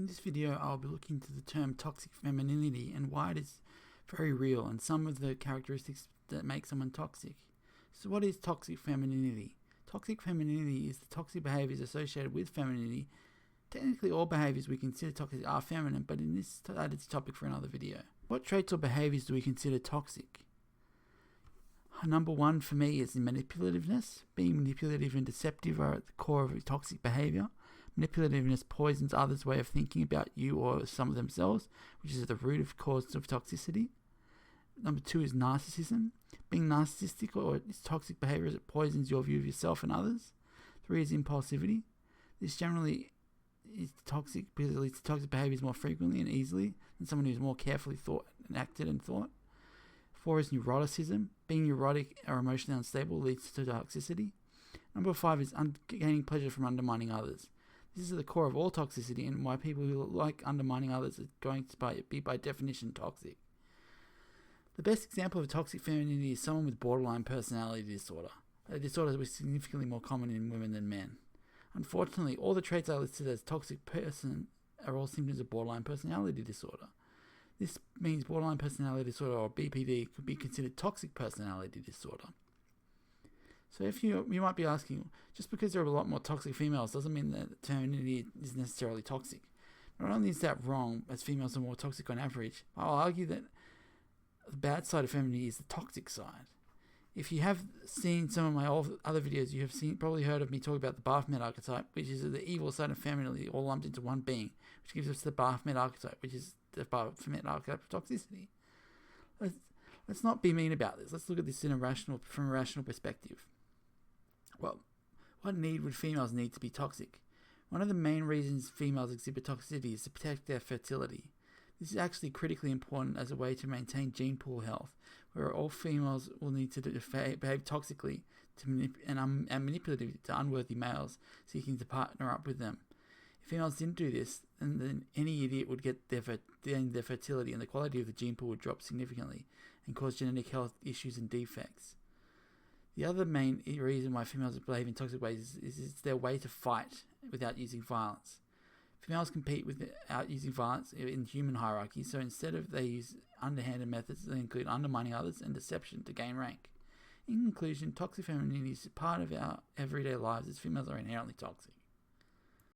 this video, I'll be looking into the term toxic femininity and why it is very real and some of the characteristics that make someone toxic. So what is toxic femininity? Toxic femininity is the toxic behaviors associated with femininity. Technically, all behaviors we consider toxic are feminine, but in this, that is a topic for another video. What traits or behaviors do we consider toxic? Number one for me is manipulativeness. Being manipulative and deceptive are at the core of toxic behavior. Manipulativeness poisons others' way of thinking about you or some of themselves, which is at the root of cause of toxicity. Number two is narcissism. Being narcissistic or is toxic behavior as it poisons your view of yourself and others. Three is impulsivity. This generally is toxic because it leads to toxic behaviors more frequently and easily than someone who's more carefully thought and acted and thought. Four is neuroticism. Being neurotic or emotionally unstable leads to toxicity. Number five is gaining pleasure from undermining others. This is at the core of all toxicity and why people who like undermining others are going to be by definition toxic. The best example of toxic femininity is someone with borderline personality disorder, a disorder that is significantly more common in women than men. Unfortunately, all the traits I listed as toxic person are all symptoms of borderline personality disorder. This means borderline personality disorder, or BPD, could be considered toxic personality disorder. So if you might be asking, just because there are a lot more toxic females doesn't mean that femininity is necessarily toxic. Not only is that wrong, as females are more toxic on average, I'll argue that the bad side of femininity is the toxic side. If you have seen some of my other videos, you have probably heard of me talk about the Baphomet archetype, which is the evil side of femininity all lumped into one being, which gives us the Baphomet archetype, which is the Baphomet archetype of toxicity. Let's not be mean about this. Let's look at this from a rational perspective. Well, what need would females need to be toxic? One of the main reasons females exhibit toxicity is to protect their fertility. This is actually critically important as a way to maintain gene pool health, where all females will need to behave toxically and manipulatively to unworthy males seeking to partner up with them. If females didn't do this, then any idiot would get their fertility and the quality of the gene pool would drop significantly and cause genetic health issues and defects. The other main reason why females behave in toxic ways is it's their way to fight without using violence. Females compete without using violence in human hierarchy, so instead they use underhanded methods that include undermining others and deception to gain rank. In conclusion, toxic femininity is part of our everyday lives as females are inherently toxic.